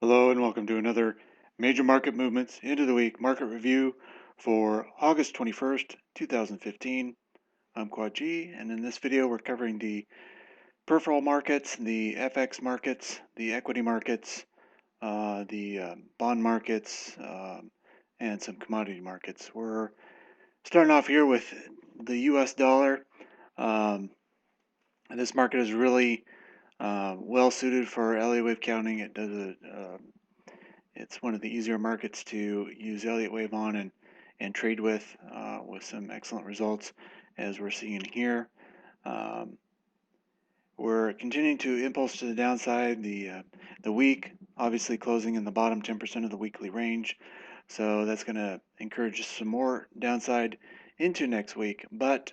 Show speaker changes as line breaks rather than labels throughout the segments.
Hello and welcome to another Major Market Movements End of the Week Market Review for August 21st, 2015. I'm Quad G, and in this video we're covering the peripheral markets, the FX markets, the equity markets, the bond markets, and some commodity markets. We're starting off here with the US dollar. This market is really well suited for Elliott wave counting. It's one of the easier markets to use Elliott wave on and trade with some excellent results, as we're seeing here. We're continuing to impulse to the downside. The week obviously closing in the bottom 10% of the weekly range, so that's going to encourage some more downside into next week. But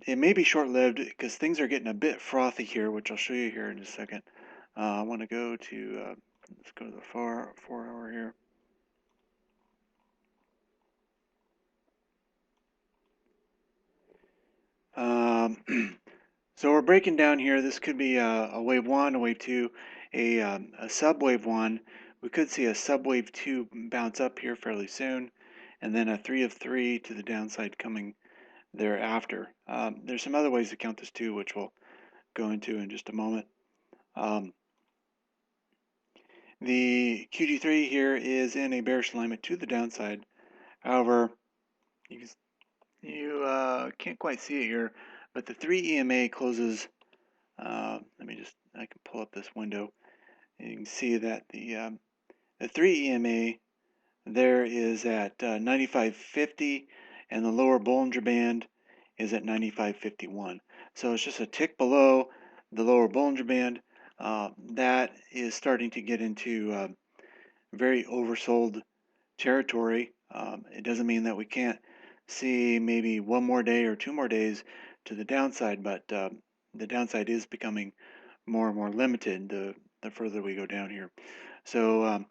it may be short-lived because things are getting a bit frothy here, which I'll show you here in a second. I want to go to let's go to the 4 hour here. So we're breaking down here. This could be a wave 1, a wave 2, a sub wave 1. We could see a sub wave 2 bounce up here fairly soon, and then a 3 of 3 to the downside coming thereafter. There's some other ways to count this too, which we'll go into in just a moment. The QD3 here is in a bearish alignment to the downside. However, you can't quite see it here, but the 3 EMA closes. I can pull up this window. And you can see that the 3 EMA there is at 95.50, and the lower Bollinger Band is at 95.51. So it's just a tick below the lower Bollinger Band. That is starting to get into very oversold territory. It doesn't mean that we can't see maybe one more day or 2 more days to the downside, but the downside is becoming more and more limited the further we go down here. So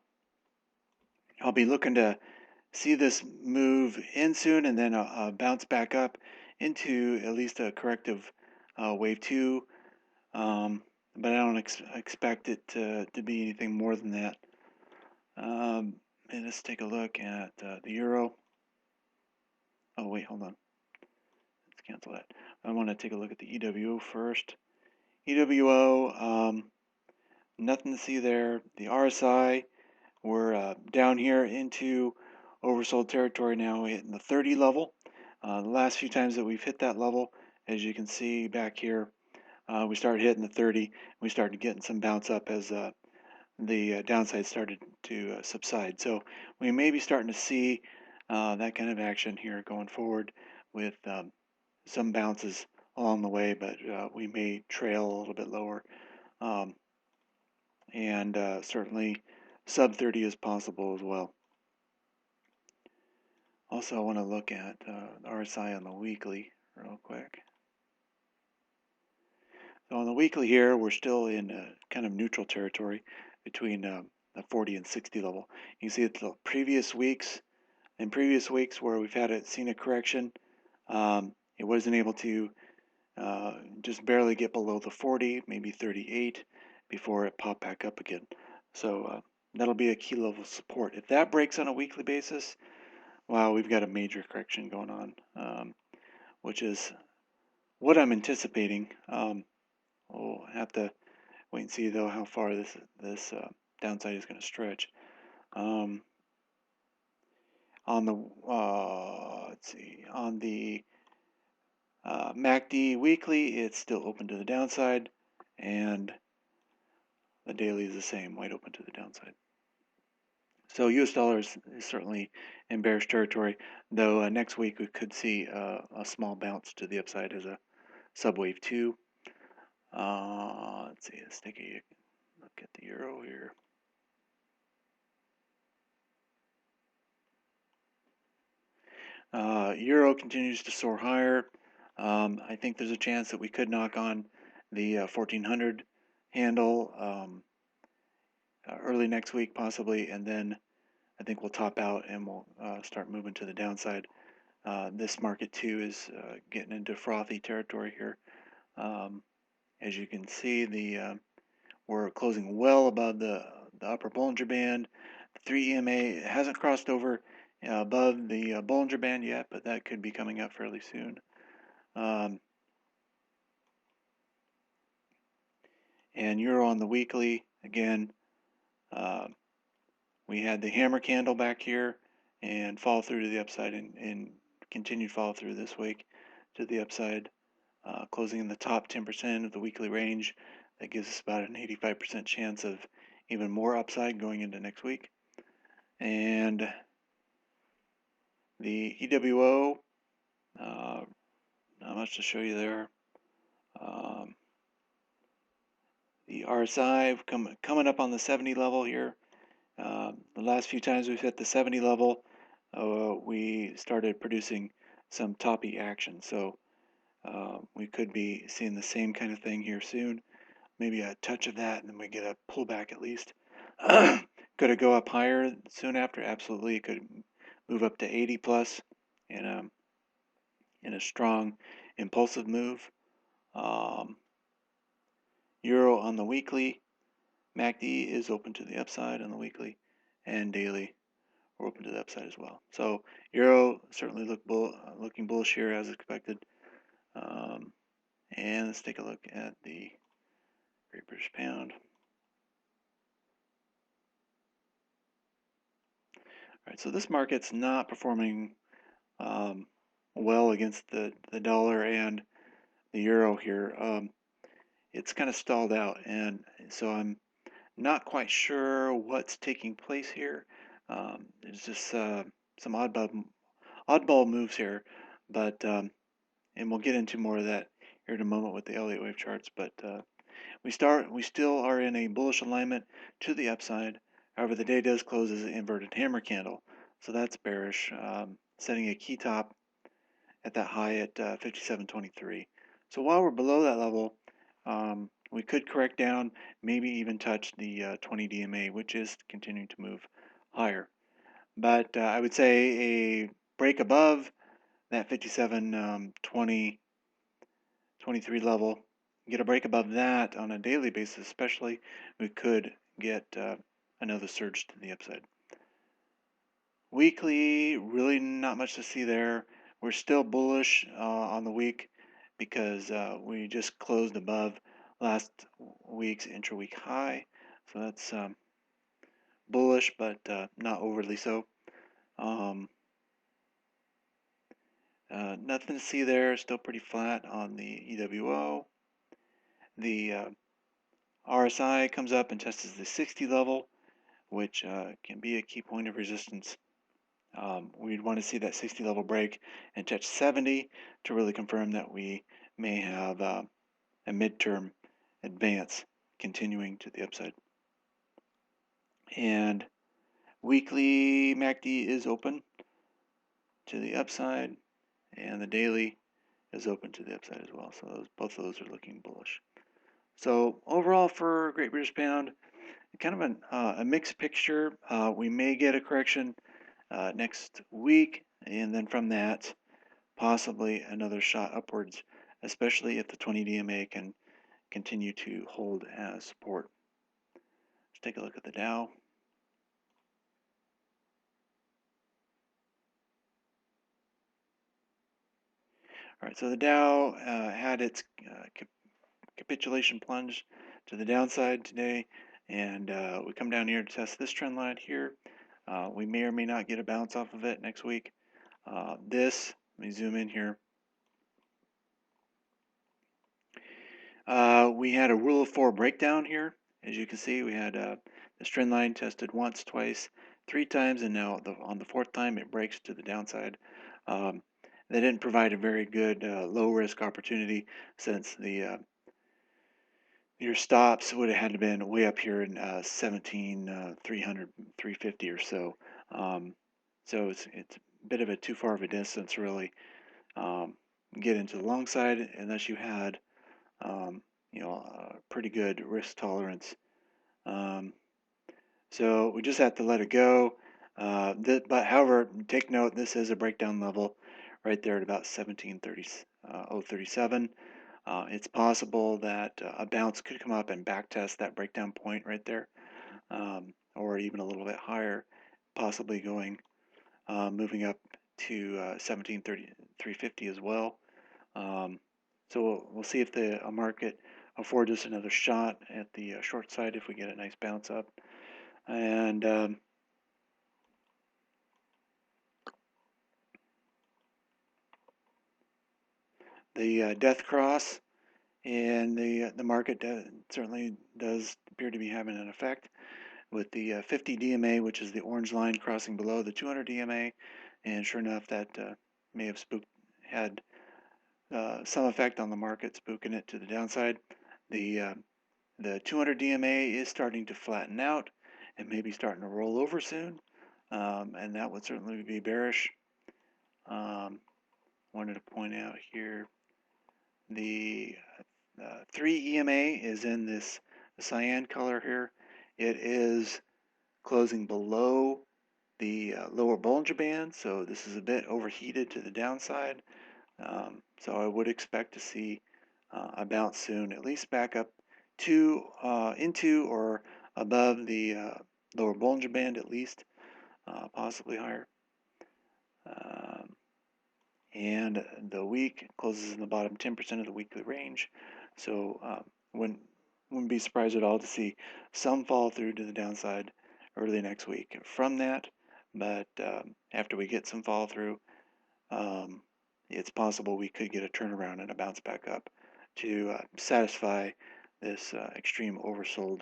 I'll be looking to see this move in soon and then bounce back up into at least a corrective wave 2, but I don't expect it to be anything more than that. And let's take a look at the euro. Oh wait, hold on. Let's cancel that. I want to take a look at the EWO first. EWO, nothing to see there. The RSI, we're down here into oversold territory now, hitting the 30 level. The last few times that we've hit that level, as you can see back here, we started hitting the 30. We started getting some bounce up as the downside started to subside. So we may be starting to see that kind of action here going forward with some bounces along the way, but we may trail a little bit lower. And certainly sub 30 is possible as well. Also, I want to look at RSI on the weekly real quick. So on the weekly here, we're still in kind of neutral territory between the 40 and 60 level. You can see it's the previous weeks. In previous weeks where we've seen a correction, it wasn't able to just barely get below the 40, maybe 38, before it popped back up again. So that'll be a key level of support. If that breaks on a weekly basis, wow, we've got a major correction going on, which is what I'm anticipating. We'll have to wait and see though how far this downside is going to stretch. On the let's see, on the MACD weekly, it's still open to the downside, and the daily is the same, wide open to the downside. So US dollar is certainly in bearish territory, though next week we could see a small bounce to the upside as a subwave 2. Let's see, let's take a look at the euro here. Euro continues to soar higher. I think there's a chance that we could knock on the 1400 handle early next week possibly, and then I think we'll top out and we'll start moving to the downside. This market too is getting into frothy territory here. As you can see, we're closing well above the the upper Bollinger Band. The 3 EMA hasn't crossed over above the Bollinger Band yet, but that could be coming up fairly soon. And Euro on the weekly, again, we had the hammer candle back here and fall through to the upside and continued fall through this week to the upside, closing in the top 10% of the weekly range. That gives us about an 85% chance of even more upside going into next week. And the EWO, not much to show you there. The RSI coming up on the 70 level here. The last few times we've hit the 70 level, we started producing some toppy action. So we could be seeing the same kind of thing here soon. Maybe a touch of that, and then we get a pullback at least. Could it go up higher soon after? Absolutely. It could move up to 80 plus in a strong impulsive move. Euro on the weekly, MACD is open to the upside on the weekly, and daily we're open to the upside as well. So Euro certainly looking bullish here as expected. And let's take a look at the Great British Pound. All right, so this market's not performing well against the dollar and the euro here. It's kind of stalled out, and so I'm not quite sure what's taking place here. There's just some oddball moves here, but and we'll get into more of that here in a moment with the Elliott wave charts. But we still are in a bullish alignment to the upside. However, the day does close as an inverted hammer candle, so that's bearish, setting a key top at that high at 57.23. So while we're below that level, we could correct down, maybe even touch the 20 DMA, which is continuing to move higher. But I would say a break above that 57.23 level, get a break above that on a daily basis especially, we could get another surge to the upside. Weekly, really not much to see there. We're still bullish on the week because we just closed above last week's intra-week high. So that's bullish, but not overly so. Nothing to see there. Still pretty flat on the EWO. The RSI comes up and tests the 60 level, which can be a key point of resistance. We'd want to see that 60 level break and touch 70 to really confirm that we may have a midterm advance continuing to the upside. And weekly MACD is open to the upside, and the daily is open to the upside as well. So both of those are looking bullish. So overall for Great British Pound, kind of a mixed picture. We may get a correction next week, and then from that, possibly another shot upwards, especially if the 20 DMA can continue to hold as support. Let's take a look at the Dow. All right, so the Dow had its capitulation plunge to the downside today, and we come down here to test this trend line here. We may or may not get a bounce off of it next week. Let me zoom in here. We had a rule of 4 breakdown here. As you can see, we had this trend line tested once, twice, 3 times, and now on the 4th time it breaks to the downside. They didn't provide a very good low-risk opportunity since your stops would have had to been way up here in 17,300, 350 or so. So it's a bit of a too far of a distance really get into the long side unless you had pretty good risk tolerance. So we just have to let it go. But however, take note, this is a breakdown level right there at about 17.37. It's possible that a bounce could come up and backtest that breakdown point right there. or even a little bit higher, possibly going moving up to 17.350 as well. So we'll see if the market affords us another shot at the short side if we get a nice bounce up. And the death cross and the market certainly does appear to be having an effect with the 50 DMA, which is the orange line crossing below the 200 DMA, and sure enough, that may have had some effect on the market, spooking it to the downside. The 200 DMA is starting to flatten out and maybe starting to roll over soon, and that would certainly be bearish. Wanted to point out here the 3 EMA is in this cyan color here. It is closing below the lower Bollinger Band, so this is a bit overheated to the downside. So I would expect to see a bounce soon, at least back up to into or above the lower Bollinger Band, at least, possibly higher. And the week closes in the bottom 10% of the weekly range, so wouldn't be surprised at all to see some fall through to the downside early next week from that. But after we get some fall through, it's possible we could get a turnaround and a bounce back up to satisfy this extreme oversold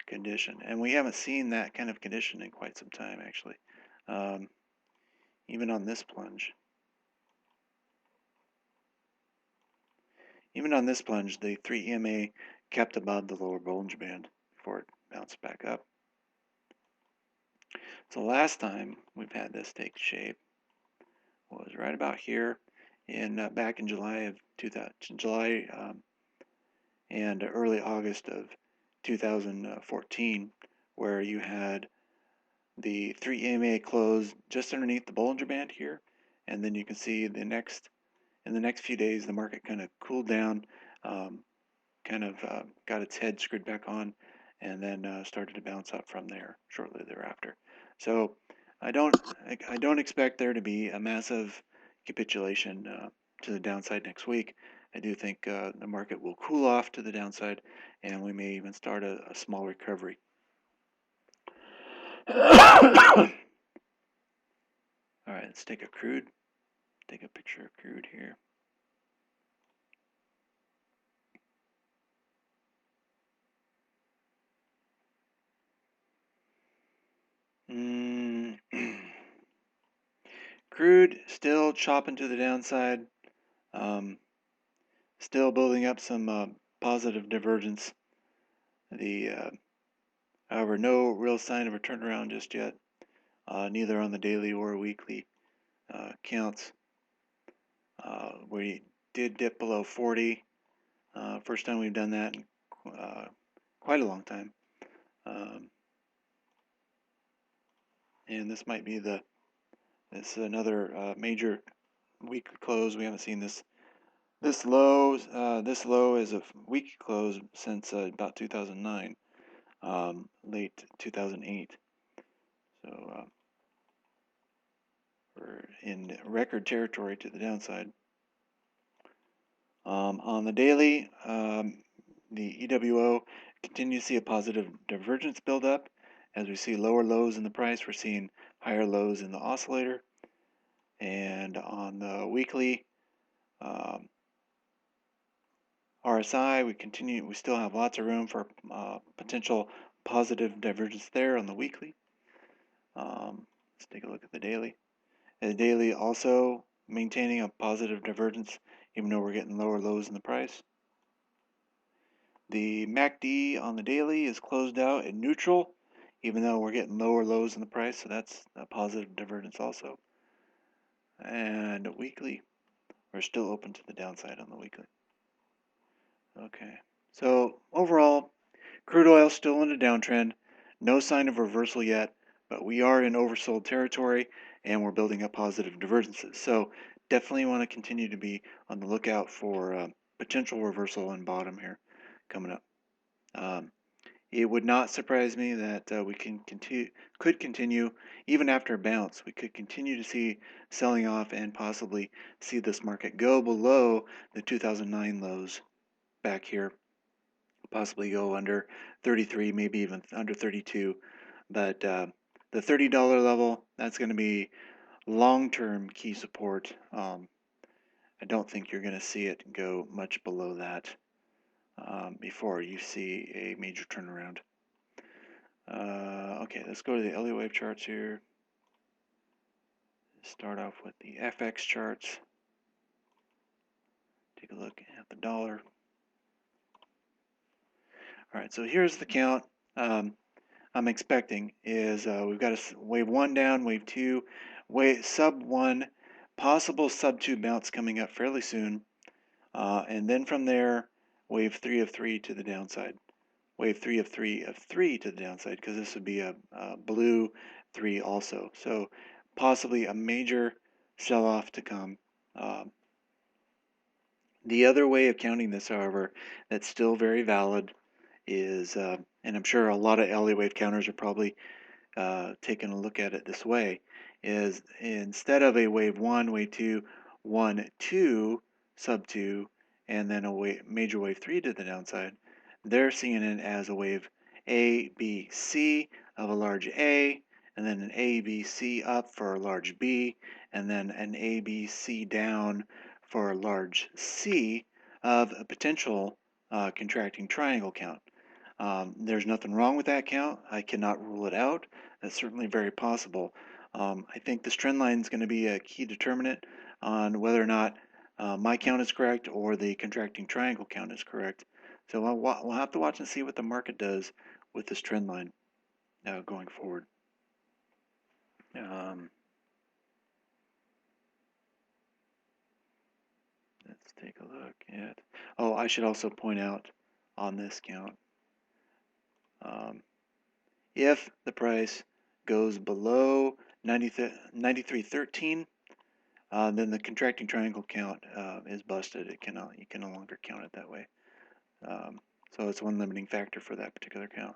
condition. And we haven't seen that kind of condition in quite some time, actually. Even on this plunge. Even on this plunge, the 3 EMA kept above the lower Bollinger Band before it bounced back up. So last time we've had this take shape was right about here back in July of 2000, and early August of 2014, where you had the 3 EMA close just underneath the Bollinger Band here, and then you can see in the next few days the market kind of cooled down, got its head screwed back on, and then started to bounce up from there shortly thereafter. So I don't expect there to be a massive capitulation to the downside next week. I do think the market will cool off to the downside, and we may even start a small recovery. All right, let's take a picture of crude here. Crude still chopping to the downside, still building up some positive divergence. However, no real sign of a turnaround just yet, neither on the daily or weekly counts. We did dip below 40. First time we've done that in quite a long time. And this might be this is another major weekly close. We haven't seen this low as a weekly close since about 2009, late 2008. So we're in record territory to the downside. On the daily, the EWO continues to see a positive divergence build up. As we see lower lows in the price, we're seeing higher lows in the oscillator. And on the weekly RSI, we still have lots of room for potential positive divergence there on the weekly. Let's take a look at the daily. The daily also maintaining a positive divergence, even though we're getting lower lows in the price. The MACD on the daily is closed out at neutral, even though we're getting lower lows in the price, so that's a positive divergence also. And weekly, we're still open to the downside on the weekly. Okay, so overall, crude oil still in a downtrend, no sign of reversal yet, but we are in oversold territory and we're building up positive divergences. So definitely want to continue to be on the lookout for potential reversal and bottom here coming up. It would not surprise me that we could continue even after a bounce. We could continue to see selling off and possibly see this market go below the 2009 lows back here, possibly go under 33, maybe even under 32. But the $30 level, that's going to be long-term key support. I don't think you're going to see it go much below that before you see a major turnaround. Okay, let's go to the Elliott wave charts here. Start off with the FX charts. Take a look at the dollar. All right, so here's the count I'm expecting is we've got a wave 1 down, wave 2, wave sub 1, possible sub 2 bounce coming up fairly soon. And then from there, wave 3 of 3 to the downside. Wave 3 of 3 of 3 to the downside, because this would be a blue 3 also. So possibly a major sell-off to come. The other way of counting this, however, that's still very valid is, and I'm sure a lot of Elliott wave counters are probably taking a look at it this way, is instead of a wave 1, wave 2, 1, 2, sub 2, and then a major wave 3 to the downside, they're seeing it as a wave A, B, C of a large A, and then an A, B, C up for a large B, and then an A, B, C down for a large C of a potential contracting triangle count. There's nothing wrong with that count. I cannot rule it out. That's certainly very possible. I think this trend line is going to be a key determinant on whether or not my count is correct or the contracting triangle count is correct. So we'll have to watch and see what the market does with this trend line going forward. Let's take a look at, oh, I should also point out on this count, if the price goes below 93.13, then the contracting triangle count is busted. You can no longer count it that way. So it's one limiting factor for that particular count.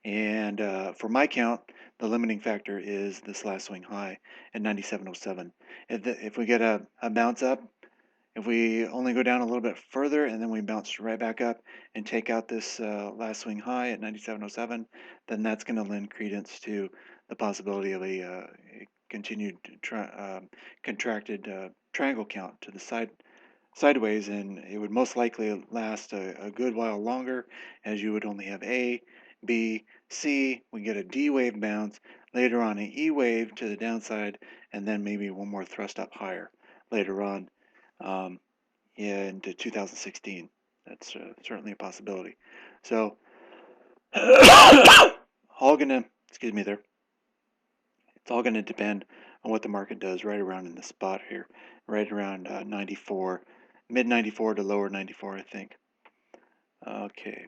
And for my count, the limiting factor is this last swing high at 97.07. If we get a bounce up, if we only go down a little bit further and then we bounce right back up and take out this last swing high at 97.07, then that's going to lend credence to the possibility of a continued contracted triangle count to the sideways, and it would most likely last a good while longer, as you would only have A, B, C. We get a D wave bounce, later on an E wave to the downside, and then maybe one more thrust up higher later on into 2016. That's certainly a possibility. So, all gonna, excuse me there, it's all gonna depend on what the market does right around in the spot here, right around 94, mid 94 to lower 94, I think. Okay.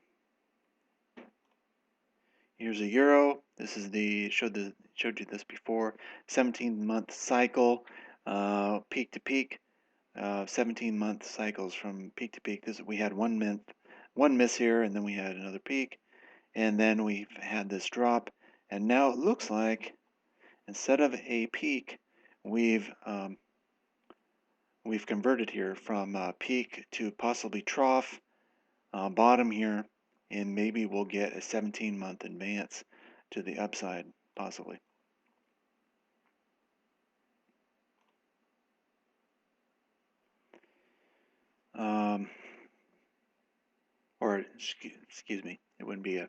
Here's a euro. This is showed you this before. 17-month cycle, peak to peak. 17-month cycles from peak to peak. We had one miss here, and then we had another peak, and then we've had this drop, and now it looks like instead of a peak, we've converted here from peak to possibly trough, bottom here, and maybe we'll get a 17-month advance to the upside, possibly. Or excuse me, it wouldn't be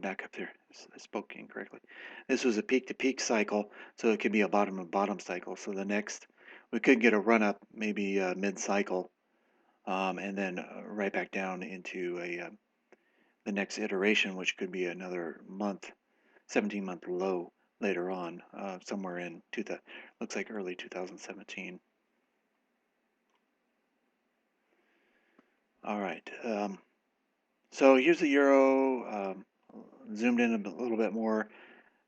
back up there. I spoke incorrectly. This was a peak-to-peak cycle, so it could be a bottom-to-bottom cycle. So the next, we could get a run-up, maybe mid-cycle, and then right back down into the next iteration, which could be another 17-month low later on, somewhere in looks like early 2017. All right. So here's the euro. Zoomed in a little bit more.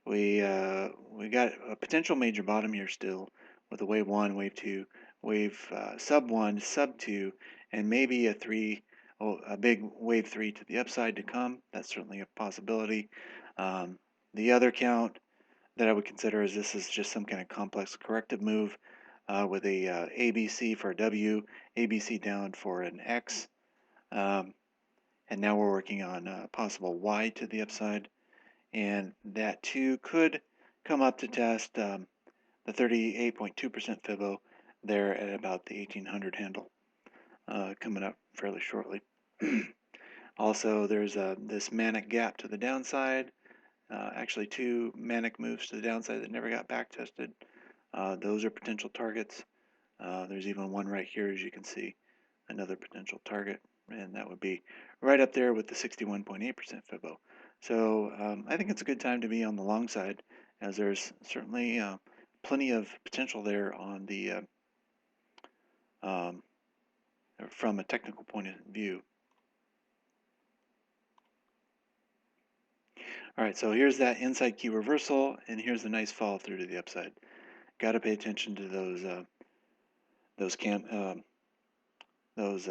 We got a potential major bottom here still, with a wave 1, wave 2, wave sub 1, sub 2, and maybe a 3 a big wave 3 to the upside to come. That's certainly a possibility. The other count that I would consider is this is just some kind of complex corrective move with a ABC for a W, ABC down for an X, and now we're working on a possible Y to the upside, and that too could come up to test the 38.2% Fibo there at about the 1800 handle, coming up fairly shortly. Also, there's this manic gap to the downside. Actually, two manic moves to the downside that never got back tested. Those are potential targets. There's even one right here, as you can see, another potential target, and that would be right up there with the 61.8% Fibo. So I think it's a good time to be on the long side, as there's certainly plenty of potential there on the um, from a technical point of view. All right, so here's that inside key reversal, and here's the nice follow through to the upside. Got to pay attention to those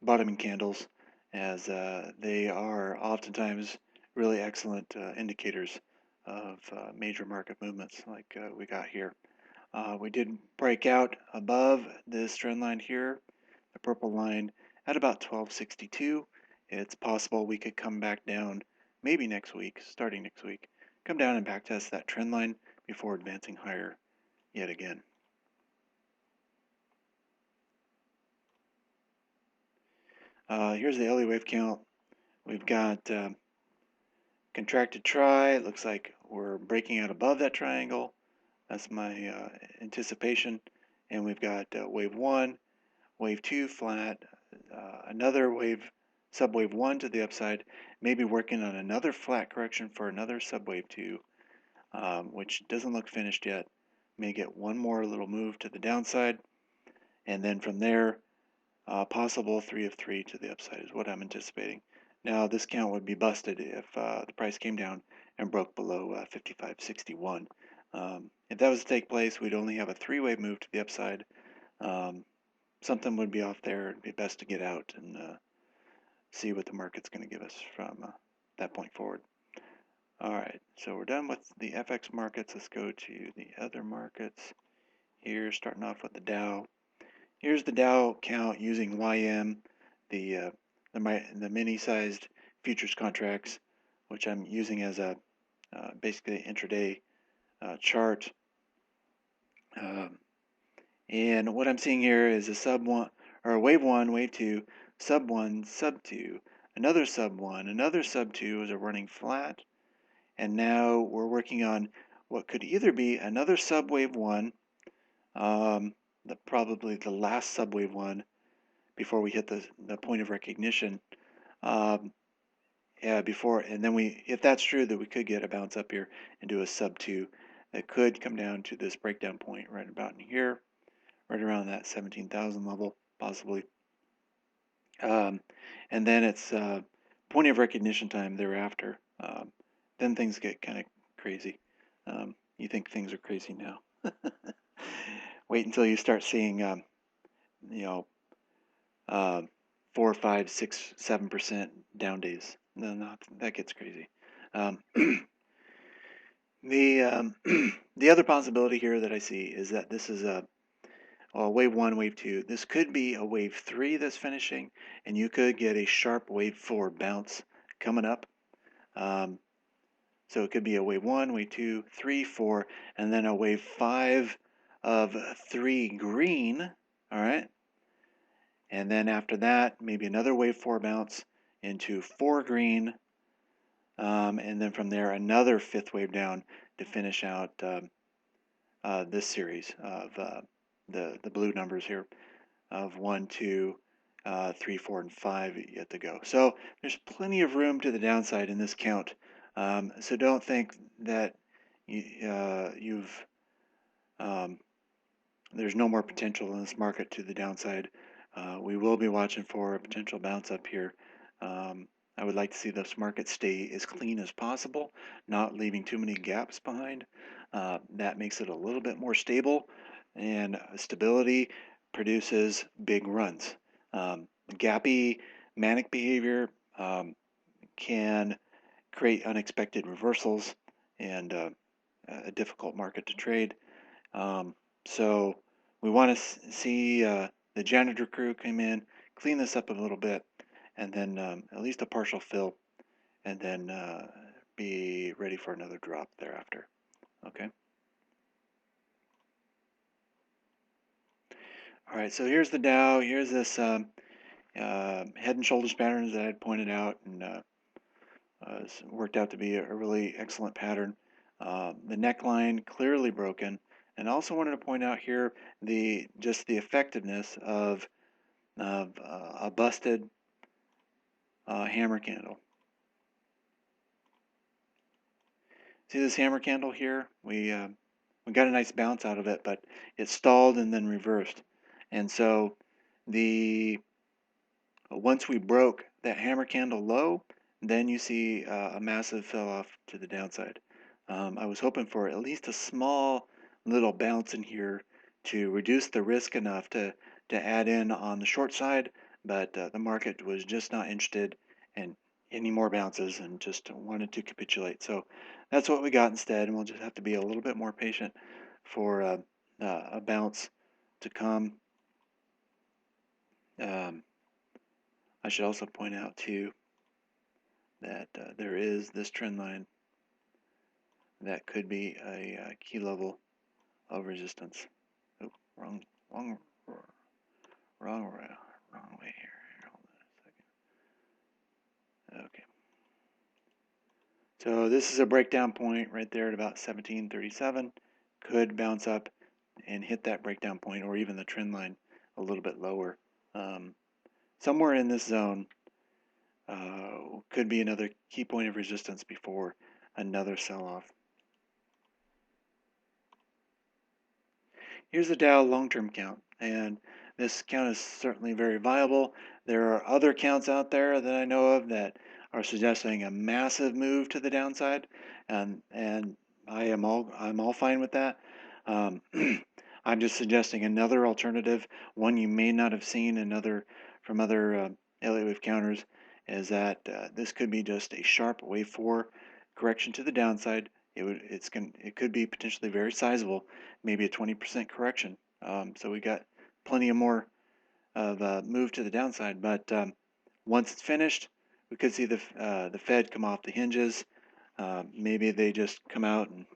bottoming candles, as they are oftentimes really excellent indicators of major market movements like we got here. We did break out above this trend line here, the purple line, at about 1262. It's possible we could come back down maybe next week, starting next week, come down and backtest that trend line before advancing higher yet again. Here's the LE wave count. We've got contracted tri. It looks like we're breaking out above that triangle. That's my anticipation. And we've got wave 1, wave 2 flat, another wave, subwave 1 to the upside, maybe working on another flat correction for another subwave 2, which doesn't look finished yet. May get one more little move to the downside, and then from there, possible 3 of 3 to the upside is what I'm anticipating. Now, this count would be busted if the price came down and broke below 55.61. If that was to take place, we'd only have a 3-wave move to the upside. Something would be off there. It'd be best to get out and see what the market's going to give us from that point forward. All right, so we're done with the FX markets. Let's go to the other markets here, starting off with the Dow. Here's the Dow count using YM, the mini-sized futures contracts, which I'm using as a basically intraday chart. And what I'm seeing here is a sub one, or a wave 1, wave 2, sub 1, sub 2, another sub 1, another sub 2 as are running flat. And now we're working on what could either be another sub wave 1, probably the last subwave 1 before we hit the point of recognition. Before, and then if that's true, that we could get a bounce up here and do a sub 2 that could come down to this breakdown point right about in here, right around that 17,000 level, possibly. And then it's point of recognition time thereafter. Then things get kind of crazy. You think things are crazy now. Wait until you start seeing, 4, 5, 6, 7% down days. No, that gets crazy. The other possibility here that I see is that this is a wave 1, wave 2. This could be a wave 3 that's finishing, and you could get a sharp wave 4 bounce coming up. So it could be a wave 1, wave 2, 3, 4, and then a wave 5 of 3 green. All right. And then after that, maybe another wave 4 bounce into 4 green. And then from there, another 5th wave down to finish out this series of the blue numbers here of 1, 2, 3, 4, and 5 yet to go. So there's plenty of room to the downside in this count. So don't think that there's no more potential in this market to the downside. We will be watching for a potential bounce up here. I would like to see this market stay as clean as possible, not leaving too many gaps behind. That makes it a little bit more stable, and stability produces big runs. Gappy manic behavior can create unexpected reversals and a difficult market to trade. So we want to see the janitor crew come in, clean this up a little bit, and then at least a partial fill, and then be ready for another drop thereafter. Okay. All right. So here's the Dow. Here's this head and shoulders patterns that I had pointed out, and it's worked out to be a really excellent pattern. The neckline clearly broken, and I also wanted to point out here the effectiveness of a busted hammer candle. See this hammer candle here? We got a nice bounce out of it, but it stalled and then reversed. And so the once we broke that hammer candle low, then you see a massive sell off to the downside. I was hoping for at least a small little bounce in here to reduce the risk enough to add in on the short side, but the market was just not interested in any more bounces and just wanted to capitulate. So that's what we got instead, and we'll just have to be a little bit more patient for a bounce to come. I should also point out too that there is this trend line that could be a key level of resistance. Oh, wrong way here. Hold on a second. Okay. So this is a breakdown point right there at about 1737. Could bounce up and hit that breakdown point, or even the trend line a little bit lower. Somewhere in this zone could be another key point of resistance before another sell-off. Here's the Dow long-term count, and this count is certainly very viable. There are other counts out there that I know of that are suggesting a massive move to the downside, and I'm all fine with that. I'm just suggesting another alternative, one you may not have seen from other Elliott wave counters, is that this could be just a sharp wave 4 correction to the downside. It could be potentially very sizable, maybe a 20% correction. So we got plenty of more of a move to the downside. But once it's finished, we could see the Fed come off the hinges. Maybe they just come out and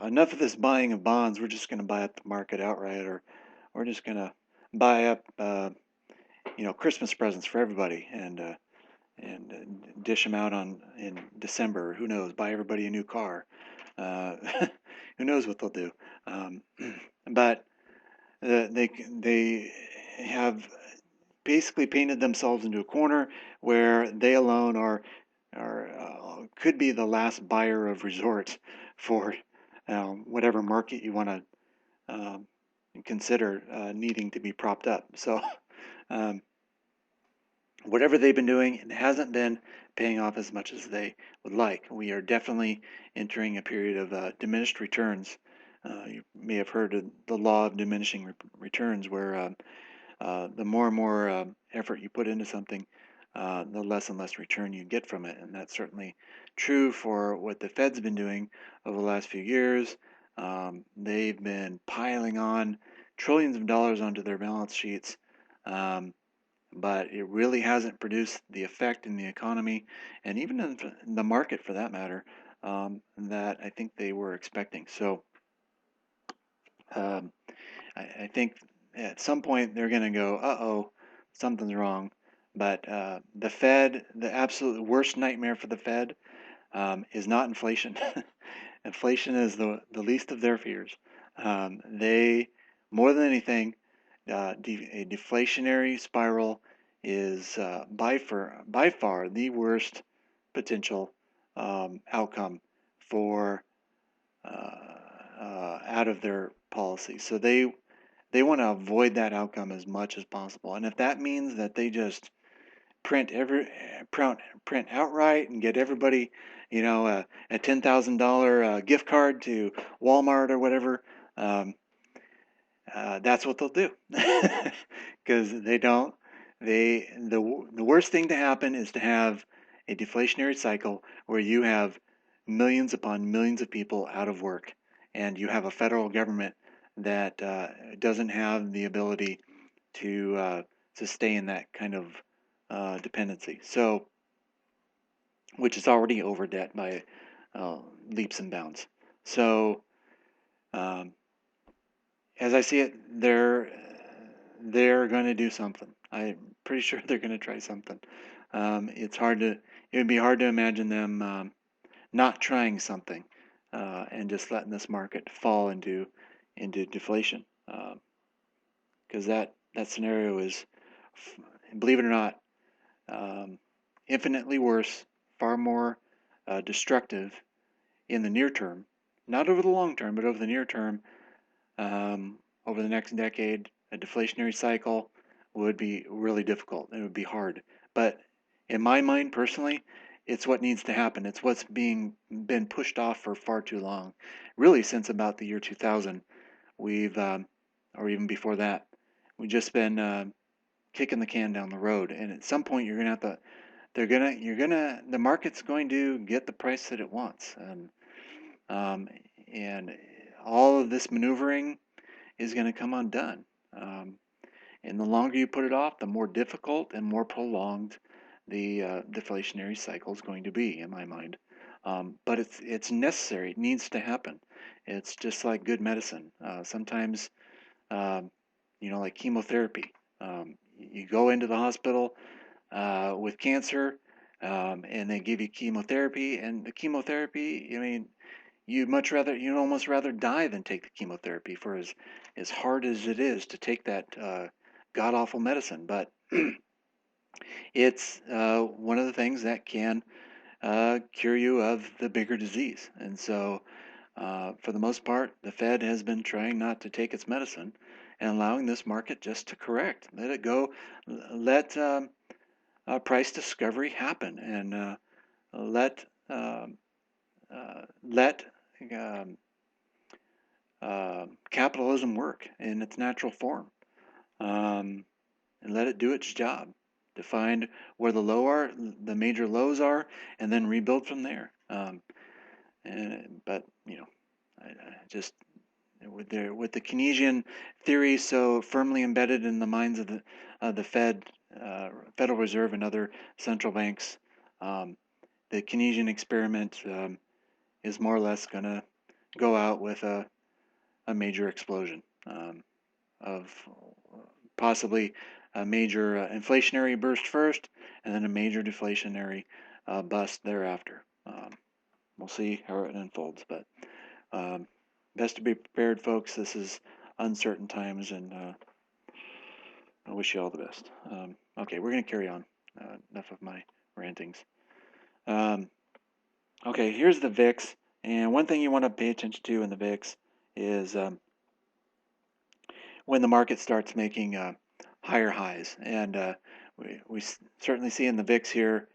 enough of this buying of bonds. We're just going to buy up the market outright, or we're just going to buy up Christmas presents for everybody and dish them out in December. Who knows? Buy everybody a new car. Uh, who knows what they'll do? But they have basically painted themselves into a corner where they alone could be the last buyer of resort for whatever market you want to consider needing to be propped up. So um, whatever they've been doing, it hasn't been paying off as much as they would like. We are definitely entering a period of diminished returns. You may have heard of the law of diminishing returns, where the more and more effort you put into something, the less and less return you get from it. And that's certainly true for what the Fed's been doing over the last few years. They've been piling on trillions of dollars onto their balance sheets. But it really hasn't produced the effect in the economy and even in the market for that matter that I think they were expecting. So um, I think at some point they're going to go, uh-oh, something's wrong. But the Fed, the absolute worst nightmare for the Fed is not inflation. Inflation is the least of their fears. They, more than anything, a deflationary spiral is by far the worst potential outcome for out of their policy. So they want to avoid that outcome as much as possible. And if that means that they just print print outright and get everybody, a $10,000 gift card to Walmart or whatever, that's what they'll do because they don't The worst thing to happen is to have a deflationary cycle where you have millions upon millions of people out of work, and you have a federal government that doesn't have the ability to sustain that kind of dependency. So, which is already over debt by uh, leaps and bounds. So, um, as I see it, they're going to do something. I'm pretty sure they're going to try something. It would be hard to imagine them not trying something and just letting this market fall into deflation. Because that scenario is, believe it or not, um, infinitely worse, far more destructive in the near term, not over the long term, but over the near term. Over the next decade, a deflationary cycle would be really difficult. It would be hard. But in my mind, personally, it's what needs to happen. It's what's been pushed off for far too long, really since about the year 2000. Or even before that, we've just been kicking the can down the road. And at some point, you're gonna have to. The market's going to get the price that it wants, um, and all of this maneuvering is going to come undone. Um, and the longer you put it off, the more difficult and more prolonged the deflationary cycle is going to be, in my mind. But it's necessary. It needs to happen. It's just like good medicine. Sometimes, um, like chemotherapy. You go into the hospital with cancer, and they give you chemotherapy, and the chemotherapy, I mean, you'd almost rather die than take the chemotherapy for as hard as it is to take that god awful medicine. But it's one of the things that can cure you of the bigger disease. And so, for the most part, the Fed has been trying not to take its medicine and allowing this market just to correct. Let it go. Let price discovery happen, and let um, let um, capitalism work in its natural form, um, and let it do its job to find where the major lows are, and then rebuild from there. But I just with the Keynesian theory so firmly embedded in the minds of the Federal Reserve, and other central banks, um, the Keynesian experiment is more or less going to go out with a major explosion of possibly a major inflationary burst first, and then a major deflationary bust thereafter. We'll see how it unfolds, but um, best to be prepared, folks. This is uncertain times, and I wish you all the best. Okay, we're going to carry on. Enough of my rantings. Okay, here's the VIX, and one thing you want to pay attention to in the VIX is when the market starts making higher highs. And we certainly see in the VIX here,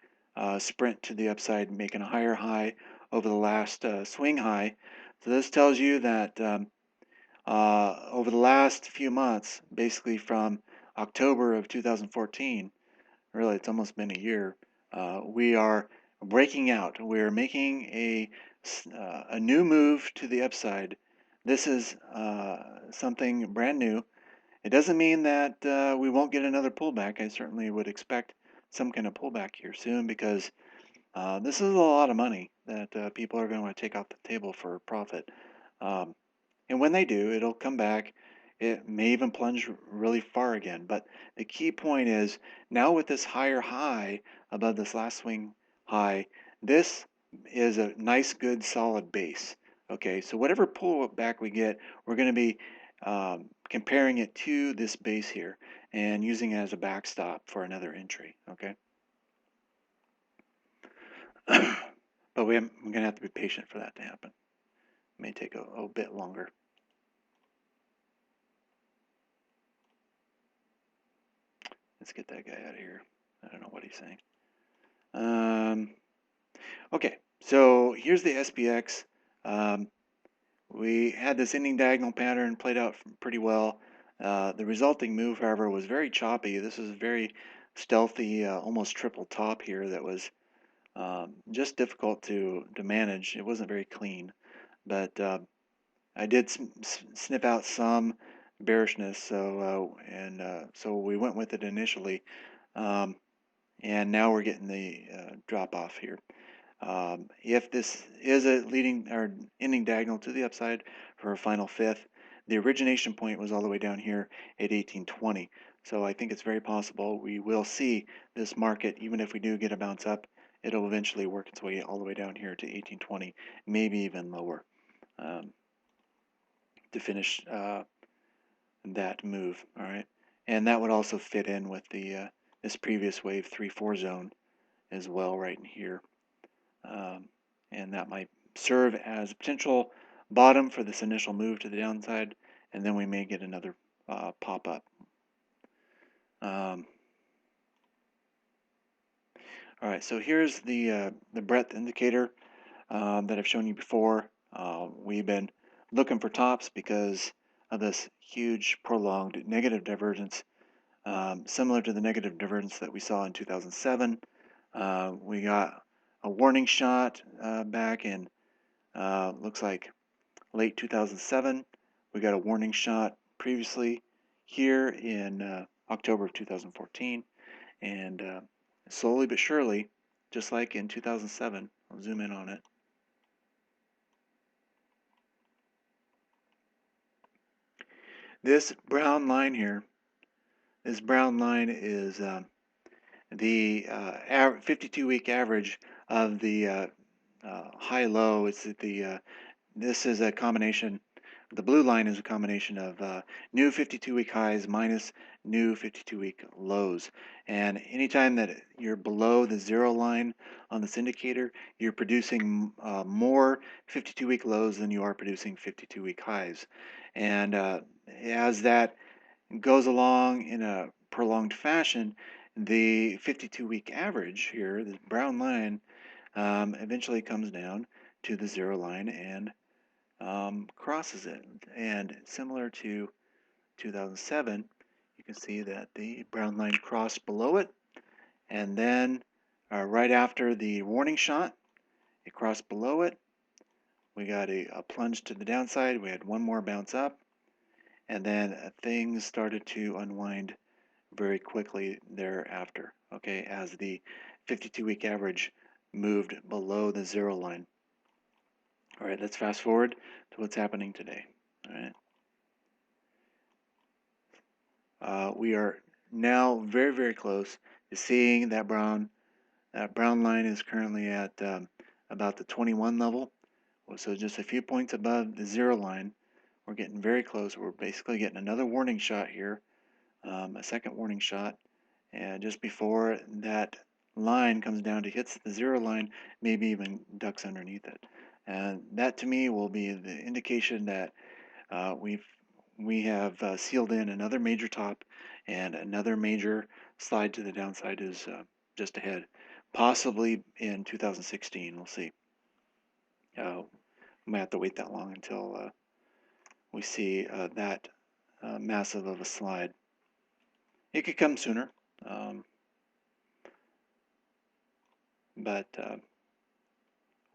sprint to the upside, making a higher high over the last swing high. So this tells you that over the last few months, basically from October of 2014, really it's almost been a year, we are breaking out. We're making a new move to the upside. This is something brand new. It doesn't mean that we won't get another pullback. I certainly would expect some kind of pullback here soon, because this is a lot of money that people are going to want to take off the table for profit. Um, and when they do, it'll come back. It may even plunge really far again. But the key point is, now with this higher high above this last swing high, this is a nice, good, solid base. Okay, so whatever pullback we get, we're going to be comparing it to this base here and using it as a backstop for another entry. Okay, but we're going to have to be patient for that to happen. It may take a bit longer. Let's get that guy out of here. I don't know what he's saying. Okay, so here's the SPX. We had this ending diagonal pattern played out pretty well. The resulting move, however, was very choppy. This was very stealthy, almost triple top here that was just difficult to manage. It wasn't very clean, but I did snip out some bearishness, so we went with it initially, um, and now we're getting the drop off here. If this is a leading or ending diagonal to the upside for a final fifth, the origination point was all the way down here at 1820. So I think it's very possible we will see this market, even if we do get a bounce up, it'll eventually work its way all the way down here to 1820, maybe even lower, to finish that move. All right, and that would also fit in with the this previous wave 3-4 zone as well, right in here. And that might serve as a potential bottom for this initial move to the downside, and then we may get another pop up. All right, so here's the breadth indicator that I've shown you before. We've been looking for tops because of this huge prolonged negative divergence, similar to the negative divergence that we saw in 2007. We got a warning shot back in looks like late 2007. We got a warning shot previously here in October of 2014, and slowly but surely, just like in 2007, I'll zoom in on it. This brown line here, this brown line is the 52-week average of the high-low. It's the this is a combination. The blue line is a combination of new 52-week highs minus new 52-week lows. And anytime that you're below the zero line on this indicator, you're producing more 52-week lows than you are producing 52-week highs. And as that goes along in a prolonged fashion, the 52-week average here, the brown line, eventually comes down to the zero line and crosses it. And similar to 2007, you can see that the brown line crossed below it, and then right after the warning shot, it crossed below it. We got a plunge to the downside. We had one more bounce up, and then things started to unwind very quickly thereafter, okay, as the 52-week average moved below the zero line. All right, let's fast forward to what's happening today. All right, we are now very, very close to seeing that brown line is currently at about the 21 level. So just a few points above the zero line. We're getting very close. We're basically getting another warning shot here, a second warning shot. And just before that line comes down to hits the zero line, maybe even ducks underneath it. And that to me will be the indication that we have sealed in another major top, and another major slide to the downside is just ahead, possibly in 2016. We'll see. We might have to wait that long until we see that massive of a slide. It could come sooner, but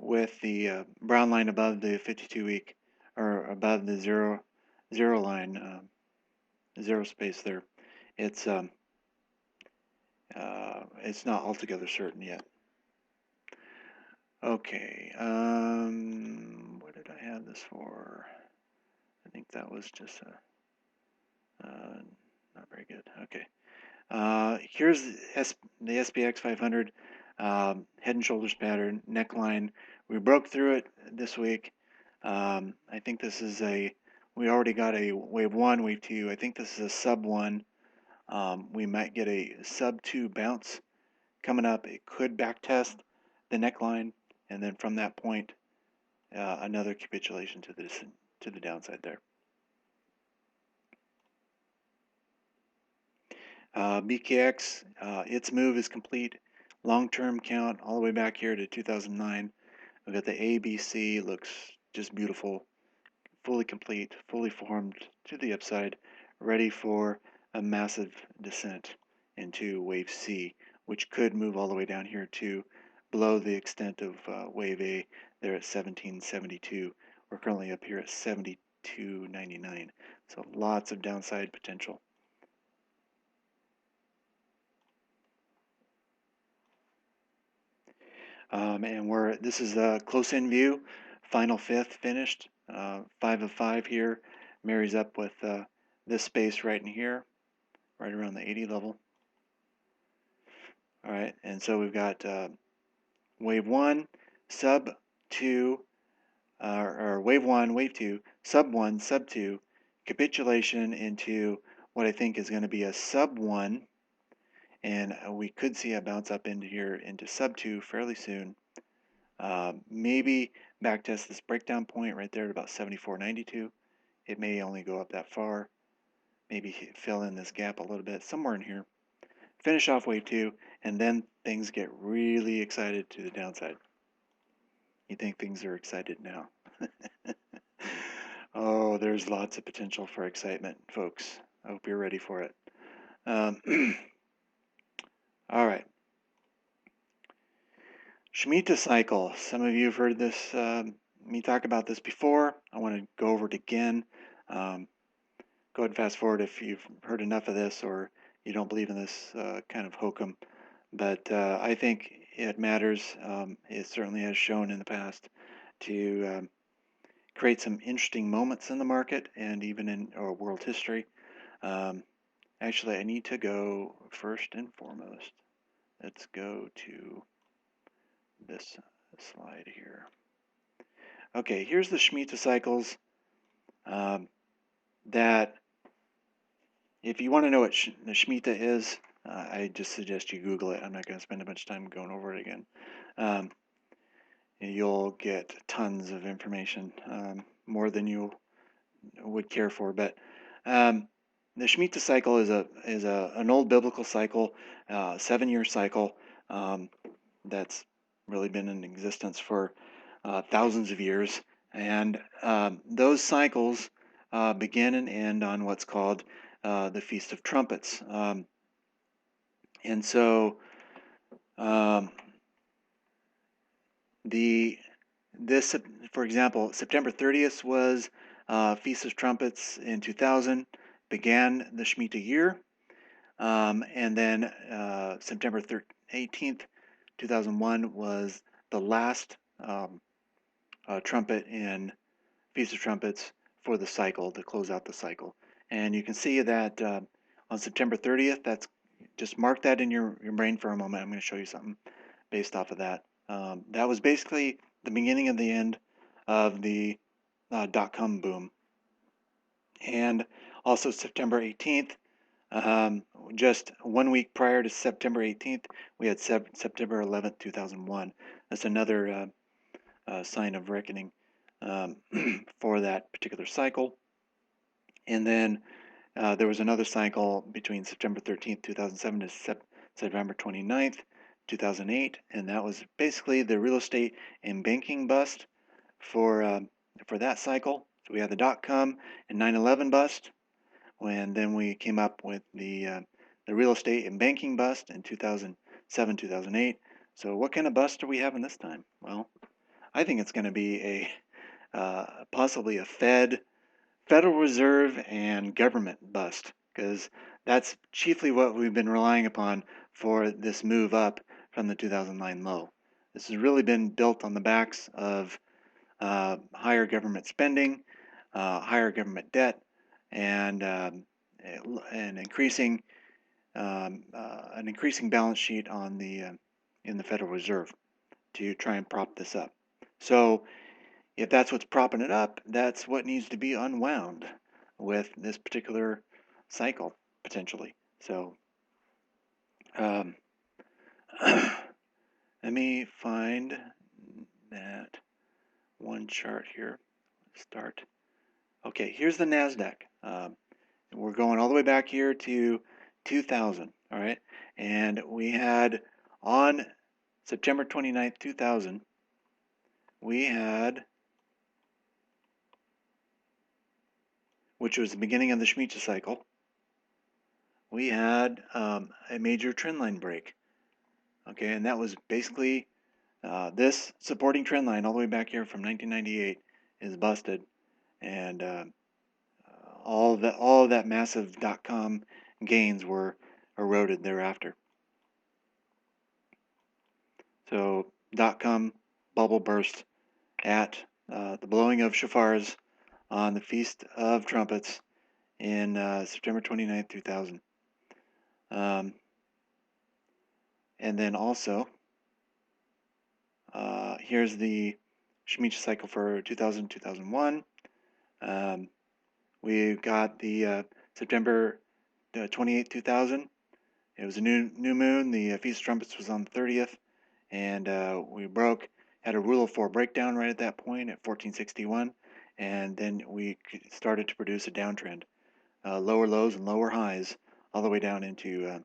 with the brown line above the 52-week or above the zero line, zero space there, it's not altogether certain yet. Okay, what did I have this for? I think that was just not very good. Okay, here's the SPX 500 head and shoulders pattern neckline. We broke through it this week. I think this is we already got a wave 1, wave 2. I think this is a sub 1. We might get a sub 2 bounce coming up. It could back test the neckline, and then from that point, another capitulation to the downside there. BKX, its move is complete. Long-term count all the way back here to 2009. We've got the ABC, looks just beautiful, fully complete, fully formed to the upside ready for a massive descent into wave C, which could move all the way down here to below the extent of wave A. There at 1772. We're currently up here at 72.99. So lots of downside potential. And this is a close-in view, final fifth finished, 5 of 5 here, marries up with this space right in here, right around the 80 level. All right, and so we've got wave 1, sub 2, or wave 1, wave 2, sub 1, sub 2, capitulation into what I think is going to be a sub 1, and we could see a bounce up into here into sub 2 fairly soon. Maybe backtest this breakdown point right there at about 74.92. It may only go up that far. Maybe fill in this gap a little bit, somewhere in here. Finish off wave 2, and then things get really excited to the downside. You think things are excited now. Oh, there's lots of potential for excitement, folks. I hope you're ready for it. All right. Shemitah cycle. Some of you have heard this, me talk about this before. I want to go over it again. Go ahead and fast forward if you've heard enough of this or you don't believe in this kind of hokum. But I think it matters. It certainly has shown in the past to create some interesting moments in the market and even in world history. Actually, I need to go first and foremost. Let's go to this slide here. Okay, here's the Shemitah cycles that if you want to know what the Shemitah is, I just suggest you Google it. I'm not going to spend a bunch of time going over it again. You'll get tons of information, more than you would care for. But the Shemitah cycle is an old biblical cycle, 7-year cycle that's really been in existence for thousands of years, and those cycles begin and end on what's called the Feast of Trumpets. And so this, for example, September 30th was Feast of Trumpets in 2000, began the Shemitah year, and then September 18th, 2001 was the last trumpet in Feast of Trumpets for the cycle, to close out the cycle. And you can see that on September 30th, that's just mark that in your brain for a moment. I'm going to show you something based off of that. That was basically the beginning of the end of the dot-com boom. And also September 18th, just 1 week prior to September 18th, we had September 11th, 2001. That's another sign of reckoning for that particular cycle. And then there was another cycle between September 13th, 2007 to September 29th, 2008, and that was basically the real estate and banking bust for that cycle. So we had the dot-com and 9/11 bust, and then we came up with the real estate and banking bust in 2007, 2008. So what kind of bust are we having this time? Well, I think it's going to be possibly a Federal Reserve and government bust, because that's chiefly what we've been relying upon for this move up from the 2009 low. This has really been built on the backs of higher government spending, higher government debt, and an increasing balance sheet on in the Federal Reserve to try and prop this up. So if that's what's propping it up, that's what needs to be unwound with this particular cycle, potentially. So let me find that one chart here. Start. Okay, here's the NASDAQ. We're going all the way back here to 2000, all right? And we had on September 29th, 2000, we had, which was the beginning of the Shemitah cycle, we had a major trend line break. Okay, and that was basically this supporting trend line all the way back here from 1998 is busted, and all of that massive .com gains were eroded thereafter. So .com bubble burst at the blowing of shofars on the Feast of Trumpets in September 29th, 2000. And then also, here's the Shemitah cycle for 2000, 2001. We got the September 28th, 2000. It was a new moon. The Feast of Trumpets was on the 30th, and we had a rule of 4 breakdown right at that point at 1461, and then we started to produce a downtrend, lower lows and lower highs, all the way down into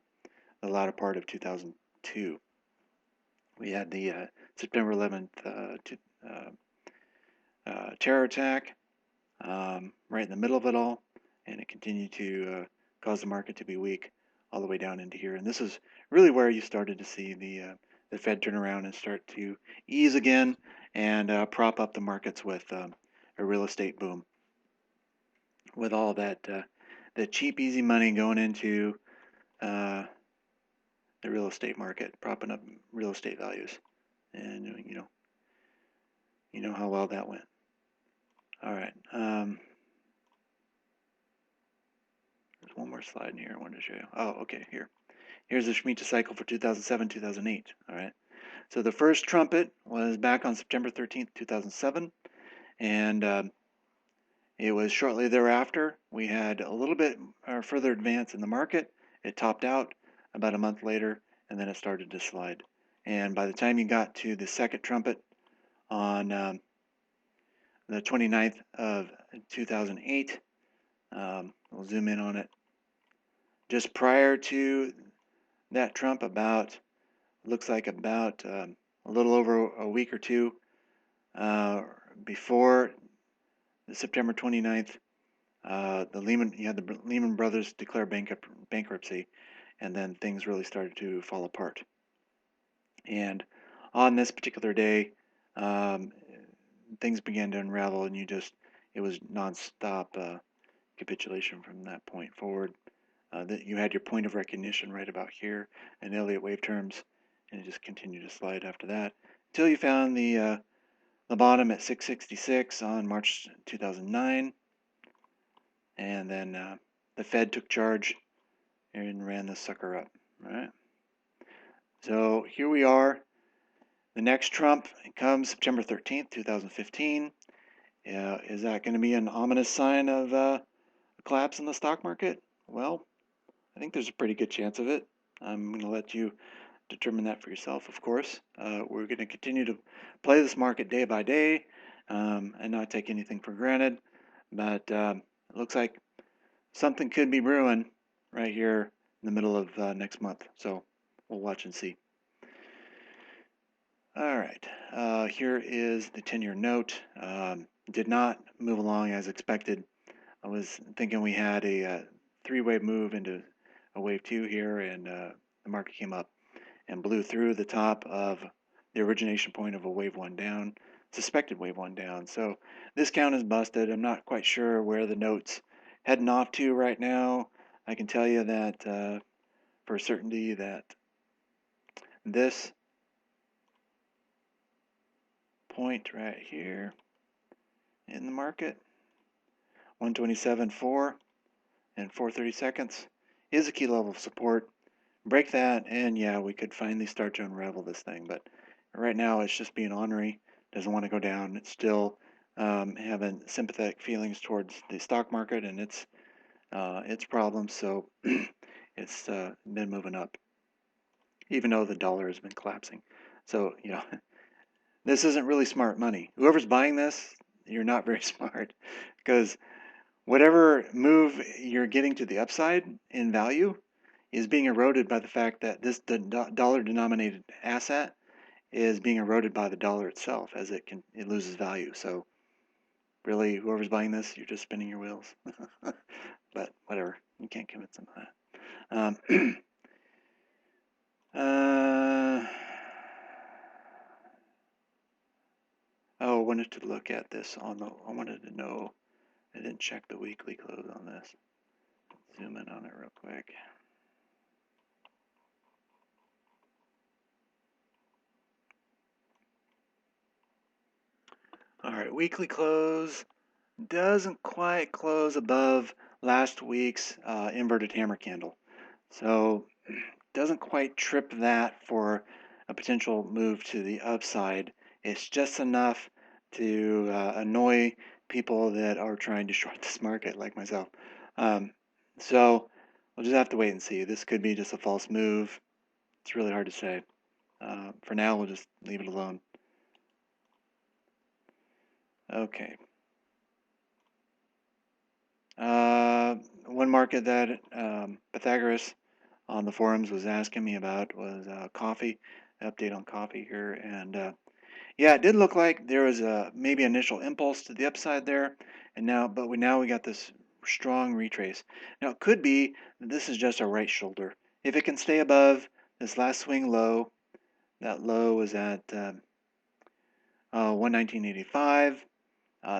the latter part of 2002. We had the September 11th terror attack right in the middle of it all, and it continued to cause the market to be weak all the way down into here. And this is really where you started to see the Fed turn around and start to ease again and prop up the markets with a real estate boom, with all that the cheap, easy money going into the real estate market, propping up real estate values. And you know how well that went. All right. There's one more slide in here I wanted to show you. Oh, okay, here. Here's the Shemitah cycle for 2007, 2008. All right. So the first trumpet was back on September 13th, 2007, and it was shortly thereafter. We had a little bit further advance in the market. It topped out about a month later, and then it started to slide. And by the time you got to the second trumpet on the 29th of 2008, we'll zoom in on it. Just prior to that Trump, looks like about a little over a week or two before the September 29th, you had the Lehman Brothers declare bankruptcy, and then things really started to fall apart. And on this particular day, things began to unravel, and it was nonstop capitulation from that point forward. That you had your point of recognition right about here in Elliott wave terms, and it just continued to slide after that until you found the bottom at 666 on March 2009, and then the Fed took charge and ran this sucker up. Right. So here we are. The next Trump comes September 13th, 2015. Is that going to be an ominous sign of a collapse in the stock market? Well, I think there's a pretty good chance of it. I'm going to let you determine that for yourself, of course. We're going to continue to play this market day by day and not take anything for granted. But it looks like something could be brewing right here in the middle of next month. So we'll watch and see. All right. Here is the 10-year note. Did not move along as expected. I was thinking we had a three-wave move into a wave 2 here, and the market came up and blew through the top of the origination point of a wave 1 down, suspected wave 1 down. So this count is busted. I'm not quite sure where the note's heading off to right now. I can tell you that for certainty that this point right here in the market, 127.4 and 430 seconds, is a key level of support. Break that, and yeah, we could finally start to unravel this thing. But right now, it's just being ornery. Doesn't want to go down. It's still having sympathetic feelings towards the stock market and its problems. So it's been moving up, even though the dollar has been collapsing. So this isn't really smart money. Whoever's buying this, you're not very smart, because whatever move you're getting to the upside in value is being eroded by the fact that this dollar-denominated asset is being eroded by the dollar itself as it loses value. So really, whoever's buying this, you're just spinning your wheels. But whatever, you can't convince them of that. Um, uh, I wanted to look at this I wanted to know, I didn't check the weekly close on this. Zoom in on it real quick. All right, weekly close doesn't quite close above last week's inverted hammer candle. So doesn't quite trip that for a potential move to the upside. It's just enough to annoy people that are trying to short this market, like myself. Um, so we'll just have to wait and see. This could be just a false move. It's really hard to say. For now, we'll just leave it alone. Okay. One market that Pythagoras on the forums was asking me about was coffee. Update on coffee here, and yeah, it did look like there was a maybe initial impulse to the upside there, and now we got this strong retrace. Now it could be that this is just a right shoulder. If it can stay above this last swing low, that low was at 119.85.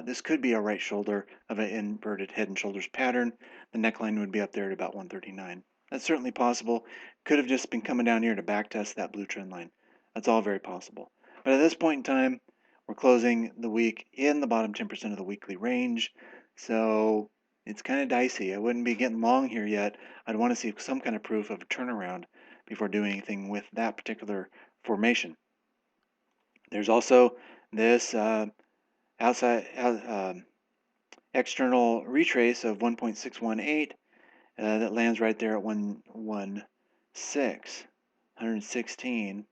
This could be a right shoulder of an inverted head and shoulders pattern. The neckline would be up there at about 139. That's certainly possible. Could have just been coming down here to backtest that blue trend line. That's all very possible. But at this point in time, we're closing the week in the bottom 10% of the weekly range. So it's kind of dicey. I wouldn't be getting long here yet. I'd want to see some kind of proof of a turnaround before doing anything with that particular formation. There's also this external retrace of 1.618 that lands right there at 116.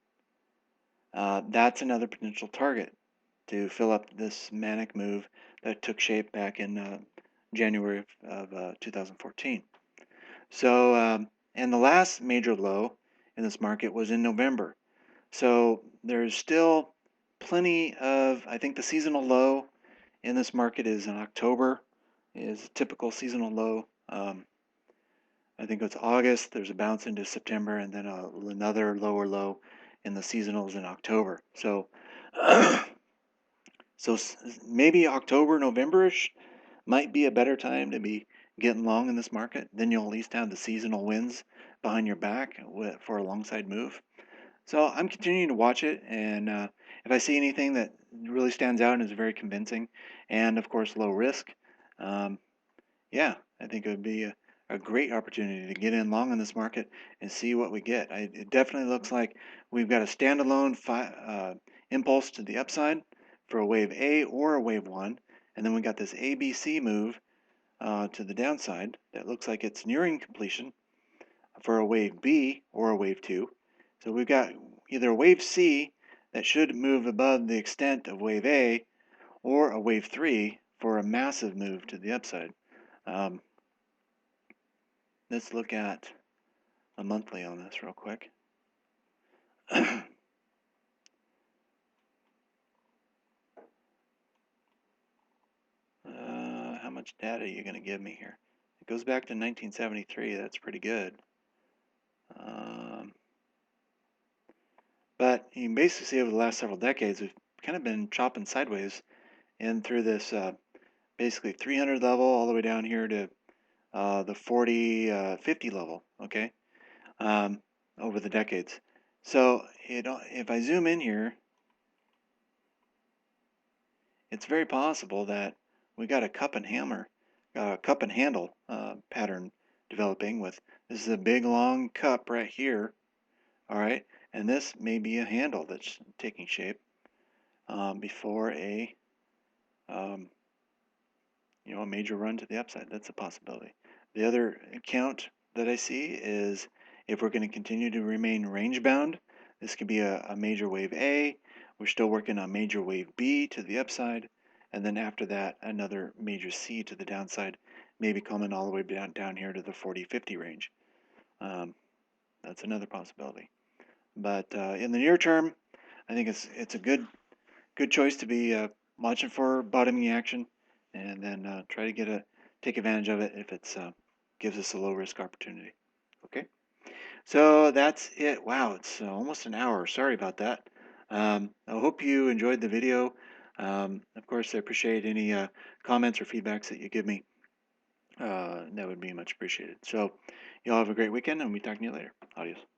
That's another potential target to fill up this manic move that took shape back in January of 2014. So, and the last major low in this market was in November. So there's still plenty of, I think the seasonal low in this market is in October, is a typical seasonal low. I think it's August, there's a bounce into September, and then another lower low in the seasonals in October. So, so maybe October, November-ish might be a better time to be getting long in this market. Then you'll at least have the seasonal wins behind your back for a long side move. So I'm continuing to watch it, and if I see anything that really stands out and is very convincing, and of course low risk, um, yeah, I think it would be a great opportunity to get in long in this market and see what we get. It definitely looks like we've got a standalone impulse to the upside for a wave A or a wave 1, and then we got this ABC move to the downside that looks like it's nearing completion for a wave B or a wave 2. So we've got either a wave C that should move above the extent of wave A or a wave 3 for a massive move to the upside. Let's look at a monthly on this real quick. How much data are you going to give me here? It goes back to 1973. That's pretty good. But you can basically see over the last several decades, we've kind of been chopping sideways in through this basically 300 level all the way down here to the 40, 50 level, okay, over the decades. So if I zoom in here, it's very possible that we got a cup and handle pattern developing with, this is a big long cup right here, all right, and this may be a handle that's taking shape before a a major run to the upside. That's a possibility. The other count that I see is if we're going to continue to remain range bound, this could be a major wave A. We're still working on major wave B to the upside, and then after that, another major C to the downside, maybe coming all the way down here to the 40-50 range. That's another possibility. But in the near term, I think it's a good choice to be watching for bottoming action, and then try to take advantage of it if it gives us a low risk opportunity. Okay. So that's it. Wow, it's almost an hour. Sorry about that. I hope you enjoyed the video. Of course, I appreciate any comments or feedbacks that you give me. That would be much appreciated. So, y'all have a great weekend, and we talk to you later. Adios.